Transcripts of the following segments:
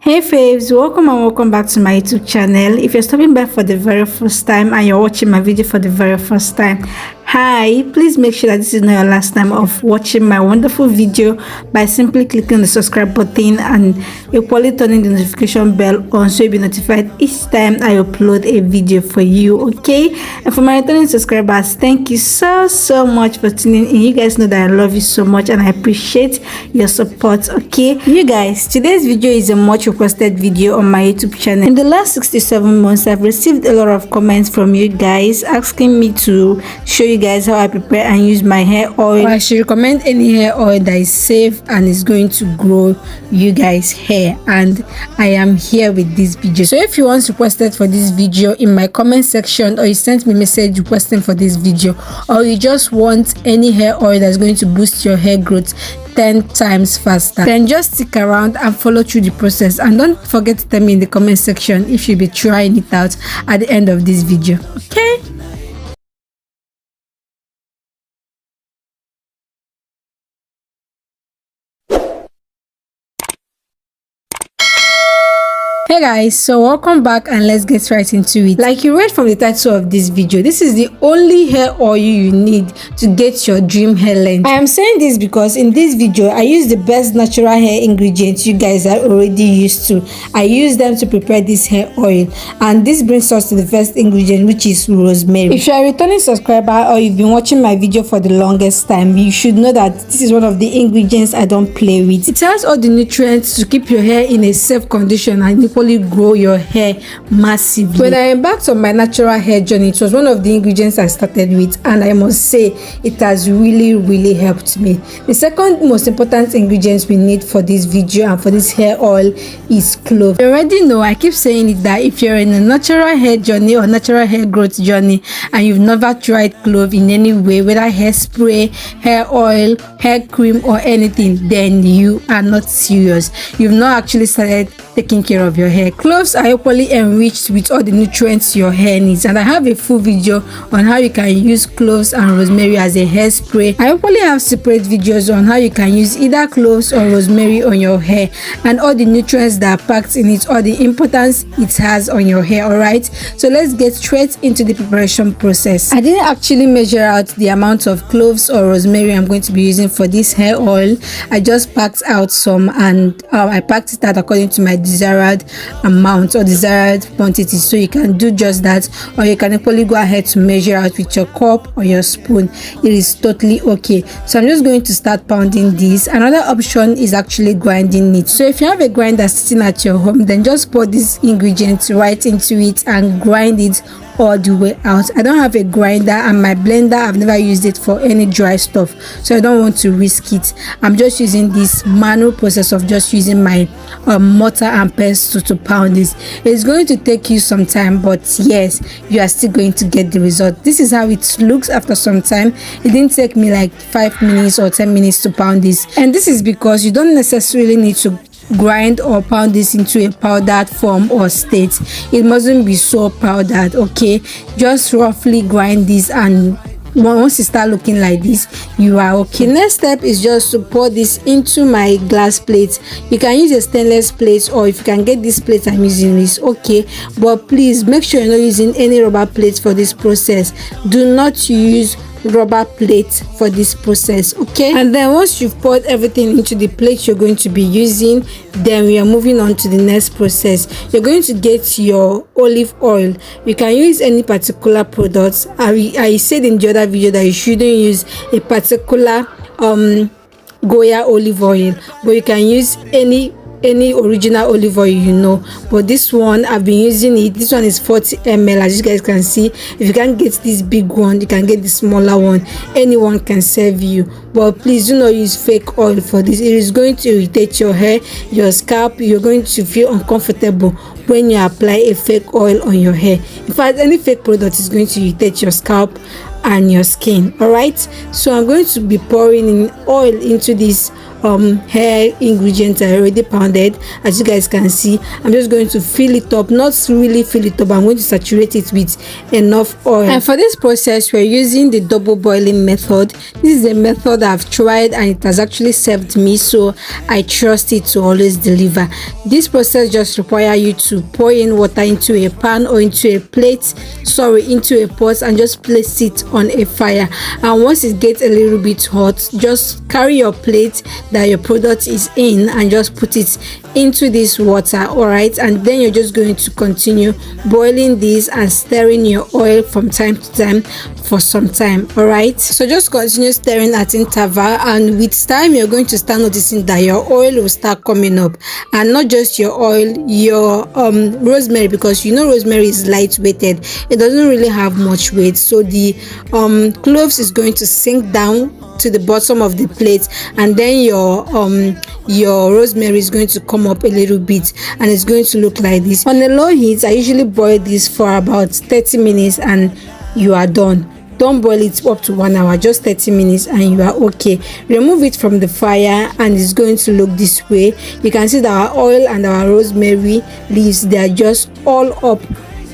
Hey Faves, welcome and welcome back to my YouTube channel. If you're stopping by for the very first time and you're watching my video for the very first time, hi, please make sure that this is not your last time of watching my wonderful video by simply clicking the subscribe button and equally turning the notification bell on so you'll be notified each time I upload a video for you, okay? And for my returning subscribers, thank you so much for tuning in. You guys know that I love you so much and I appreciate your support, okay? You guys, today's video is a much requested video on my YouTube channel. In the last 67 months, I've received a lot of comments from you guys asking me to show you guys how I prepare and use my hair oil, or I should recommend any hair oil that is safe and is going to grow you guys hair, and I am here with this video. So if you want requested for this video in my comment section, or you sent me a message requesting for this video, or you just want any hair oil that's going to boost your hair growth 10 times faster, then just stick around and follow through the process, and don't forget to tell me in the comment section if you'll be trying it out at the end of this video, okay? Hey guys, so welcome back and let's get right into it. Like you read from the title of this video, this is the only hair oil you need to get your dream hair length. I am saying this because in this video I use the best natural hair ingredients you guys are already used to. I use them to prepare this hair oil, and this brings us to the first ingredient, which is rosemary. If you are a returning subscriber or you've been watching my video for the longest time, you should know that this is one of the ingredients I don't play with. It has all the nutrients to keep your hair in a safe condition and grow your hair massively. When I embarked on my natural hair journey, it was one of the ingredients I started with, and I must say it has really helped me. The second most important ingredient we need for this video and for this hair oil is clove. You already know I keep saying it that if you're in a natural hair journey or natural hair growth journey and you've never tried clove in any way, whether hairspray, hair oil, hair cream or anything, then you are not serious. You've not actually started taking care of your hair. Cloves are equally enriched with all the nutrients your hair needs, and I have a full video on how you can use cloves and rosemary as a hairspray. I equally have separate videos on how you can use either cloves or rosemary on your hair and all the nutrients that are packed in it, or the importance it has on your hair. Alright, so let's get straight into the preparation process. I didn't actually measure out the amount of cloves or rosemary I'm going to be using for this hair oil. I just packed out some, and I packed it out according to my desired amount or desired quantity, so you can do just that, or you can equally go ahead to measure out with your cup or your spoon. It is totally okay. So I'm just going to start pounding this. Another option is actually grinding it. So if you have a grinder sitting at your home, then just pour these ingredients right into it and grind it all the way out. I don't have a grinder, and my blender, I've never used it for any dry stuff, so I don't want to risk it. I'm just using this manual process of just using my mortar and pestle to pound this. It's going to take you some time, but yes, you are still going to get the result. This is how it looks after some time. It didn't take me like 5 minutes or 10 minutes to pound this, and this is because you don't necessarily need to grind or pound this into a powdered form or state. It mustn't be so powdered, okay? Just roughly grind this, and once you start looking like this, you are okay. Next step is just to pour this into my glass plate. You can use a stainless plate, or if you can get this plate I'm using, is okay, but please make sure you're not using any rubber plates for this process. Do not use rubber plate for this process, okay? And then once you've poured everything into the plate you're going to be using, then we are moving on to the next process. You're going to get your olive oil. You can use any particular products. I said in the other video that you shouldn't use a particular Goya olive oil, but you can use any original olive oil, you know. But this one, I've been using it. This one is 40 ml, as you guys can see. If you can't get this big one, you can get the smaller one. Anyone can serve you, but please do not use fake oil for this. It is going to irritate your hair, your scalp. You're going to feel uncomfortable when you apply a fake oil on your hair. In fact, any fake product is going to irritate your scalp and your skin. All right, so I'm going to be pouring in oil into this hair ingredients I already pounded. As you guys can see, I'm just going to fill it up, not really fill it up, I'm going to saturate it with enough oil. And for this process, we're using the double boiling method. This is a method I've tried and it has actually served me, so I trust it to always deliver. This process just requires you to pour in water into a pan or into a plate, into a pot, and just place it on a fire. And once it gets a little bit hot, just carry your plate that your product is in and just put it into this water. All right, and then you're just going to continue boiling this and stirring your oil from time to time for some time. All right, so just continue stirring at interval, and with time you're going to start noticing that your oil will start coming up. And not just your oil, your rosemary, because you know rosemary is lightweighted, it doesn't really have much weight, so the cloves is going to sink down to the bottom of the plate, and then your rosemary is going to come up a little bit and it's going to look like this. On a low heat, I usually boil this for about 30 minutes and you are done. Don't boil it up to 1 hour, just 30 minutes and you are okay. Remove it from the fire and it's going to look this way. You can see that our oil and our rosemary leaves, they are just all up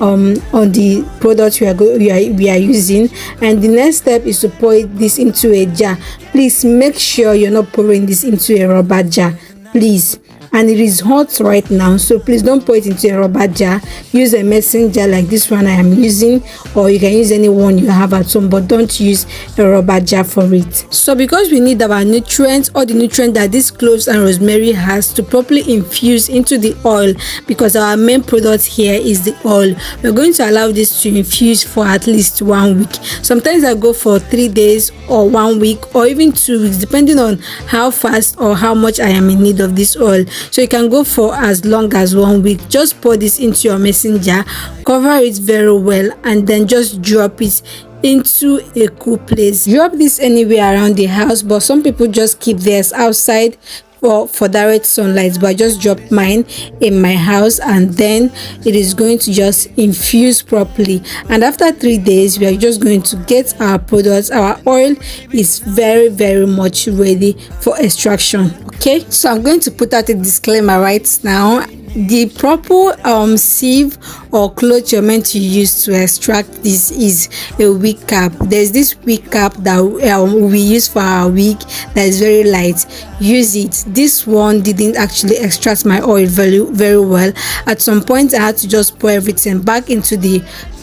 on the product we are using. And the next step is to pour this into a jar. Please make sure you're not pouring this into a rubber jar, please. And it is hot right now, so please don't pour it into a rubber jar. Use a mason jar like this one I am using, or you can use any one you have at home, but don't use a rubber jar for it. So because we need our nutrients, all the nutrients that this cloves and rosemary has, to properly infuse into the oil, because our main product here is the oil, we're going to allow this to infuse for at least 1 week. Sometimes I go for 3 days or 1 week or even 2 weeks, depending on how fast or how much I am in need of this oil. So you can go for as long as 1 week. Just pour this into your mason jar, cover it very well, and then just drop it into a cool place. Drop this anywhere around the house, but some people just keep theirs outside for direct sunlight, but I just dropped mine in my house, and then it is going to just infuse properly. And after 3 days, we are just going to get our products. Our oil is very much ready for extraction. Okay, so I'm going to put out a disclaimer right now. The proper sieve or cloth you're meant to use to extract this is a wig cap. There's this wig cap that we use for our wig that is very light. Use it. This one didn't actually extract my oil very well. At some point I had to just pour everything back into the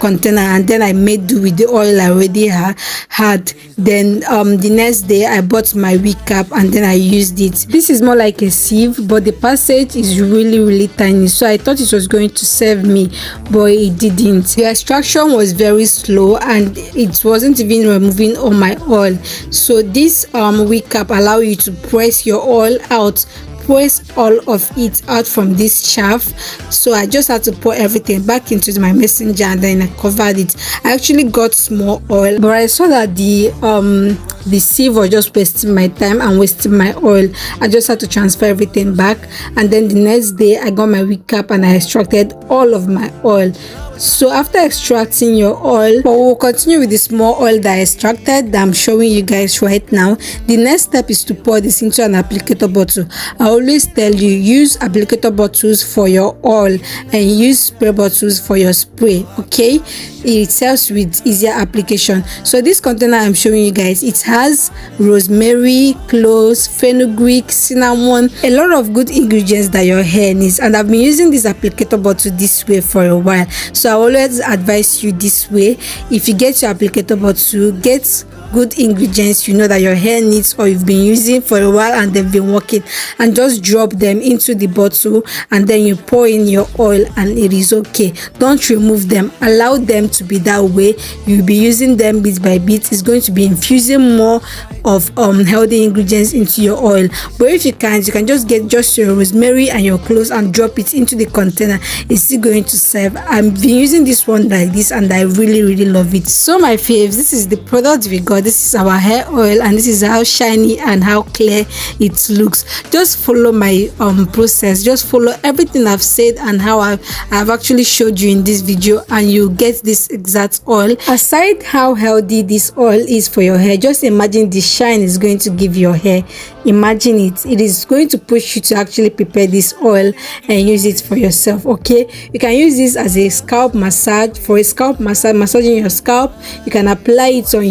container, and then I made do with the oil I already had. Then the next day I bought my wig cap and then I used it. This is more like a sieve, but the passage is really tiny, so I thought it was going to serve me, but it didn't. The extraction was very slow and it wasn't even removing all my oil. So this wig cap allow you to press your oil out, press all of it out from this shaft. So I just had to pour everything back into my mason jar and then I covered it. I actually got small oil, but I saw that the sieve was just wasting my time and wasting my oil. I just had to transfer everything back, and then the next day I got my wig cap and I extracted all of my oil. So after extracting your oil, but we'll continue with the small oil that I extracted that I'm showing you guys right now. The next step is to pour this into an applicator bottle. I always tell you, use applicator bottles for your oil and use spray bottles for your spray. Okay, it helps with easier application. So this container I'm showing you guys, it has rosemary, cloves, fenugreek, cinnamon, a lot of good ingredients that your hair needs. And I've been using this applicator bottle this way for a while, so I always advise you this way. If you get your applicator bottle, get good ingredients you know that your hair needs or you've been using for a while and they've been working, and just drop them into the bottle and then you pour in your oil and it is okay. Don't remove them, allow them to be that way. You'll be using them bit by bit. It's going to be infusing more of healthy ingredients into your oil. But if you can't, you can just get just your rosemary and your cloves and drop it into the container. It's still going to serve. I've been using this one like this and I really love it. So my faves, this is the product we got out. This is our hair oil, and this is how shiny and how clear it looks. Just follow my process, just follow everything I've said and how I've actually showed you in this video, and you get this exact oil. Aside how healthy this oil is for your hair, just imagine the shine is going to give your hair. Imagine it is going to push you to actually prepare this oil and use it for yourself. Okay, you can use this as a scalp massage, for a scalp massage, massaging your scalp. You can apply it on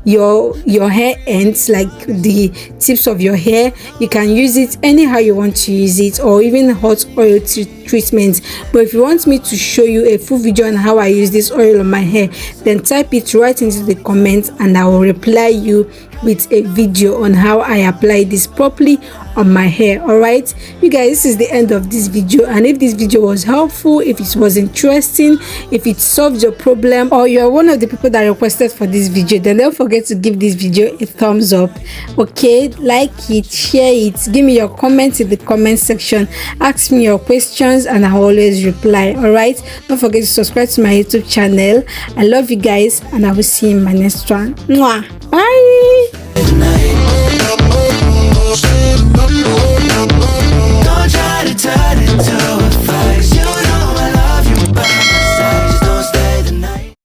your hair ends, like the tips of your hair. You can use it anyhow you want to use it, or even hot oil treatment. But if you want me to show you a full video on how I use this oil on my hair, then type it right into the comments and I will reply you with a video on how I apply this properly on my hair. All right, you guys, this is the end of this video, and if this video was helpful, if it was interesting, if it solved your problem, or you're one of the people that requested for this video, then don't forget to give this video a thumbs up. Okay, like it, share it, give me your comments in the comment section, ask me your questions and I'll always reply. All right, don't forget to subscribe to my YouTube channel. I love you guys, and I will see you in my next one. Mwah. Bye. Don't try to turn it to